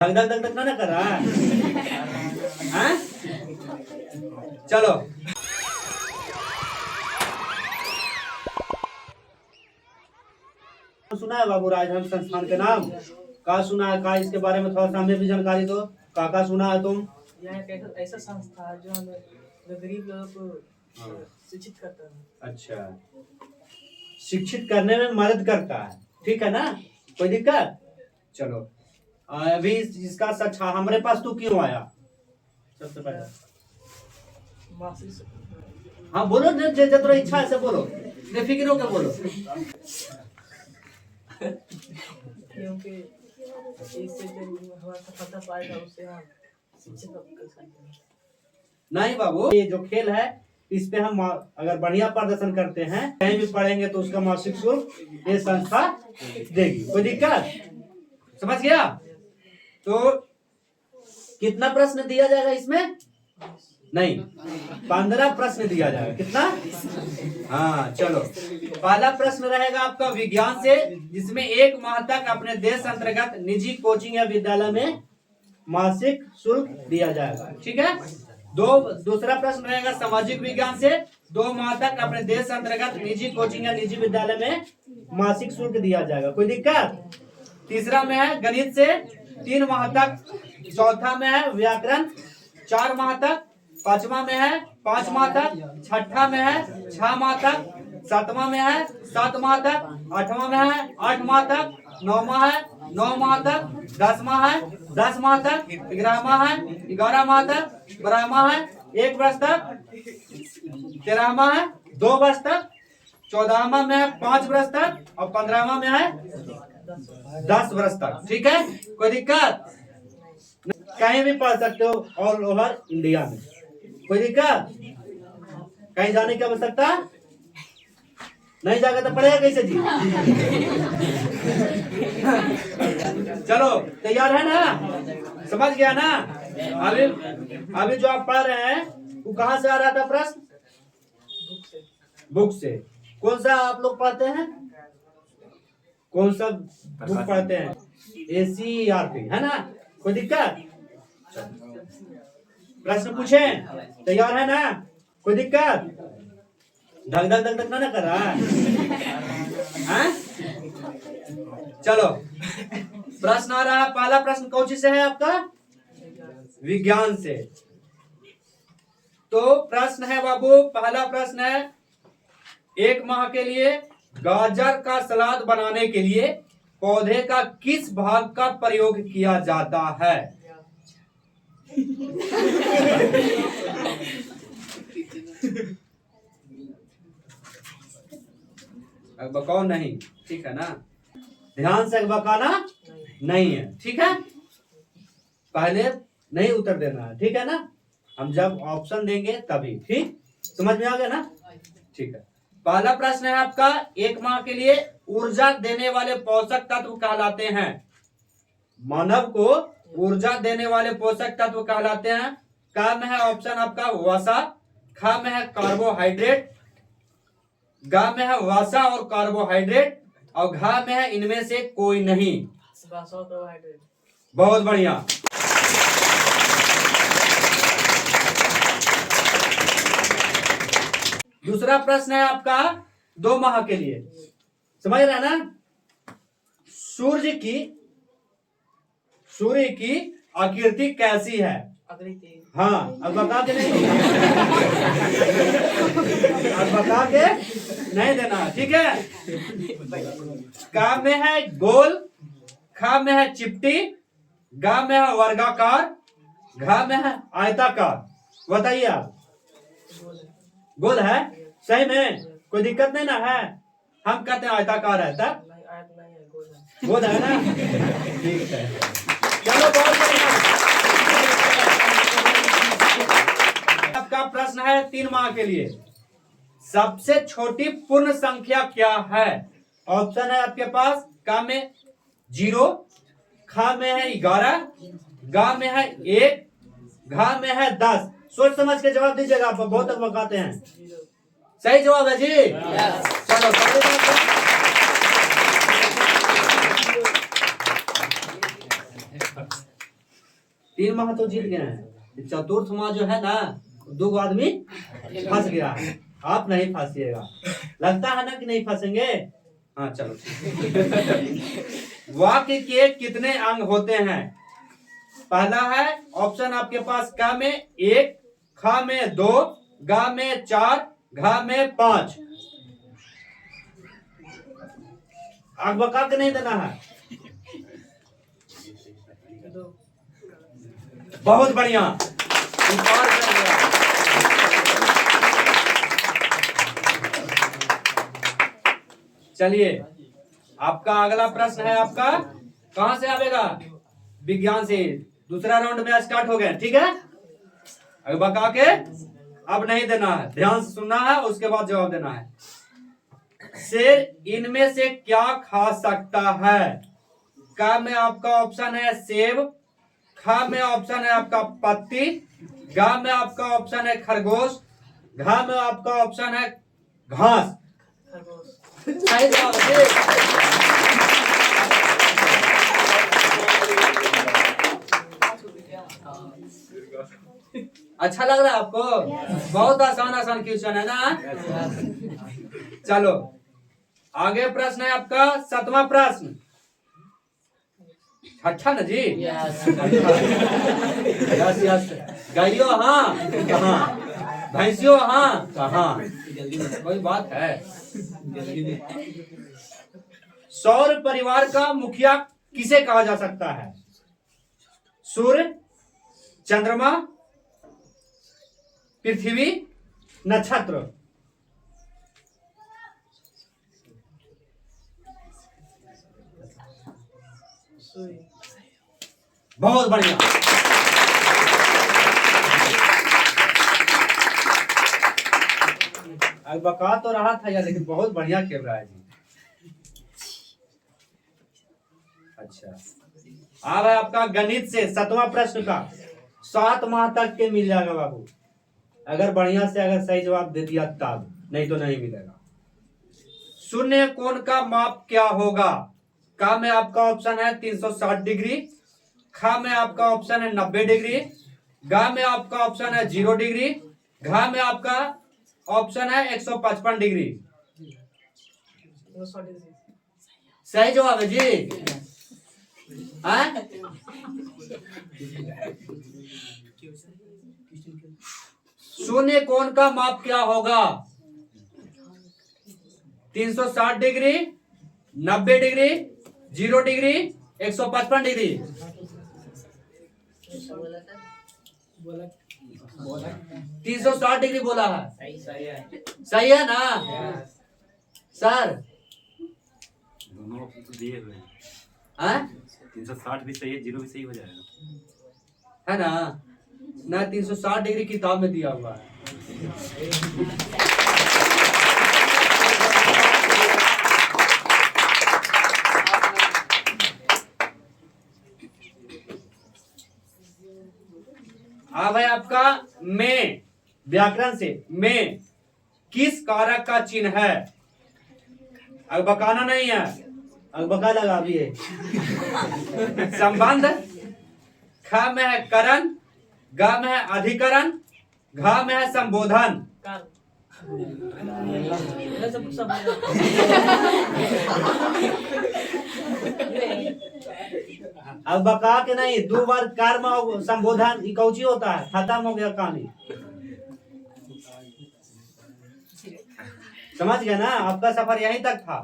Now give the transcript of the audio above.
धक धक धक धक ना कर रहा है? हैं? चलो सुना है बाबू राजहंस संस्थान के नाम का सुना है? का इसके बारे में थोड़ा सा हमें भी जानकारी दो। का सुना है तुम? यह एक ऐसा संस्था है जो हमें गरीब लोगों को शिक्षित करता है। अच्छा, शिक्षित करने में मदद करता है, ठीक है ना? कोई दिक्कत? चलो अभी इसका सच हमारे पास तू क्यों आया सबसे पहले? हाँ बोलो, जब इच्छा है से बोलो, बेफिक्र होकर बोलो। क्योंकि इससे जो हमारा सफलता पाएगा उससे हम शिक्षित कर सकते हैं। नहीं बाबू, ये जो खेल है इस पे हम अगर बढ़िया प्रदर्शन करते हैं, कहीं भी पढ़ेंगे तो उसका मासिक शुल्क ये संस्था देगी। कोई दिक्कत? समझ गया? तो कितना प्रश्न दिया जाएगा इसमें? नहीं, 15 प्रश्न दिया जाएगा। कितना? हाँ चलो, पहला प्रश्न रहेगा आपका विज्ञान से, जिसमें 1 माह तक अपने देश अंतर्गत निजी कोचिंग या विद्यालय में मासिक शुल्क दिया जाएगा, ठीक है? दूसरा प्रश्न रहेगा सामाजिक विज्ञान से, 2 माह तक अपने देश अंतर्गत निजी कोचिंग या निजी विद्यालय में मासिक शुल्क दिया जाएगा। कोई दिक्कत? तीसरा में है गणित से, 3 माह तक। चौथा में है व्याकरण, 4 माह तक। 5वां में है 5 माह तक। 6ठा में है 6 माह तक। 7वां में है 7 माह तक। 8वां में है 8 माह तक। 9वां है 9 माह तक। 10वां है 10 माह तक। 11वां है 11 माह तक। 12वां है 1 वर्ष तक। 13वां है 2 वर्ष तक। 14वां में है 5 वर्ष तक। और 15वां में है 10 वर्ष तक, ठीक है? कोई दिक्कत? कहीं भी पढ़ सकते हो ऑल ओवर इंडिया में। कोई दिक्कत? कहीं जाने की आवश्यकता नहीं, जाएगा तो पढ़ेगा कैसे जी? चलो तैयार है ना? समझ गया ना? अभी जो आप पढ़ रहे हैं वो कहाँ से आ रहा था प्रश्न? बुक से। कौन सा आप लोग पढ़ते हैं? कौन सा बुक पढ़ते हैं? ACERT है ना? कोई दिक्कत? प्रश्न पूछे? तैयार है ना? कोई दिक्कत? धक धक धक धक ना कर रहा है? हैं? चलो प्रश्न आ रहा है। पहला प्रश्न कौन सी से है आपका? विज्ञान से। तो प्रश्न है बाबू, पहला प्रश्न है, 1 माह के लिए गाजर का सलाद बनाने के लिए पौधे का किस भाग का प्रयोग किया जाता है? बकाओ नहीं, ठीक है ना? ध्यान से बकाना नहीं है, ठीक है? पहले नहीं उत्तर देना है, ठीक है ना? हम जब ऑप्शन देंगे तभी, ठीक? समझ में आ गया ना? ठीक है। पहला प्रश्न है आपका, 1 माह के लिए ऊर्जा देने वाले पोषक तत्व कहलाते हैं। मानव को ऊर्जा देने वाले पोषक तत्व कहलाते हैं। का में है ऑप्शन आपका वसा, खा में है कार्बोहाइड्रेट, गा में है वसा और कार्बोहाइड्रेट, और घा में है इनमें से कोई नहीं। बहुत बढ़िया। दूसरा प्रश्न है आपका, 2 माह के लिए, समझ रहे हैं ना? सूर्य की आकृति कैसी है? हाँ, अब बता के नहीं, अब बता के नहीं देना, ठीक है? का में है गोल, खा में है चिपटी, गा में है वर्गाकार, घा में है आयताकार। बताइए आप। गोल है? सही में कोई दिक्कत नहीं ना है? हम कहते हैं आयताकार है, तब गोल है ना? ठीक है, चलो बहुत बढ़िया। आपका प्रश्न है 3 माह के लिए, सबसे छोटी पूर्ण संख्या क्या है? ऑप्शन है आपके पास, का में 0, खा में है 11, गा में है 1, घा में है 10। सोच समझ के जवाब दीजिएगा, आप बहुत तक बकाते हैं। सही जवाब है जी। चलो 3 माह तो जीत गए हैं, चतुर्थ माह जो है ना 2 आदमी फंस गया है। आप नहीं फंसिएगा, लगता है ना कि नहीं फंसेंगे। हाँ चलो वाक्य के कितने अंग होते हैं? पहला है ऑप्शन आपके पास क में 1, ख में 2, ग में 4, घ में 5। आग बका के नहीं देना है। बहुत बढ़िया, चलिए आपका अगला प्रश्न है। आपका कहां से आएगा? विज्ञान से। दूसरा राउंड में स्टार्ट हो गया, ठीक है। अब बका के अब नहीं देना है, ध्यान से सुनना है, उसके बाद जवाब देना है। शेर इनमें से क्या खा सकता है? क में आपका ऑप्शन है सेब, ख में ऑप्शन है आपका पत्ती, ग में आपका ऑप्शन है खरगोश, घ में आपका ऑप्शन है घास। सही जवाब है। अच्छा लग रहा है आपको? बहुत आसान आसान क्वेश्चन है ना। चलो आगे प्रश्न है आपका 7वां प्रश्न। अच्छा ना जी? Yes yes. गाइयो हाँ कहाँ, भैंसियो हाँ कहाँ, कोई बात है? सौर परिवार का मुखिया किसे कहा जा सकता है? सूर्य, चंद्रमा, पृथ्वी, नक्षत्र। बहुत बढ़िया। अब बका तो रहा था यार, लेकिन बहुत बढ़िया खेल रहा है जी। अच्छा अब है आपका गणित से 7वां प्रश्न का। 7 माह तक के मिल जाएगा बाबू, अगर बढ़िया से अगर सही जवाब दे दिया तब, नहीं तो नहीं मिलेगा। शून्य कोण का माप क्या होगा? क में आपका ऑप्शन है 360 डिग्री, ख में आपका ऑप्शन है 90 डिग्री, ग में आपका ऑप्शन है 0 डिग्री, घ में आपका ऑप्शन है 155 डिग्री। सही जवाब है जी। शून्य कोण का माप क्या होगा? 360 degree, 90 degree, 0 degree, 155 degree. 360 degree बोला है। सही है ना सर? दोनों ऑप्शन तो दिए हुए हैं। 360 भी सही है, 0 भी सही हो जाएगा, है ना? ना 360 डिग्री किताब में दिया हुआ है। अब है आपका में, व्याकरण से में किस कारक का चिन्ह है? अब बकाना नहीं है, अब बका लगा अभी है। संबंध, ख में है करण, ग में है अधिकरण, घ में है संबोधन। अब बका के नहीं, 2 बार कर्म और संबोधन कौची होता है, खत्म हो गया कहानी। समझ गया ना? आपका सफर यहीं तक था।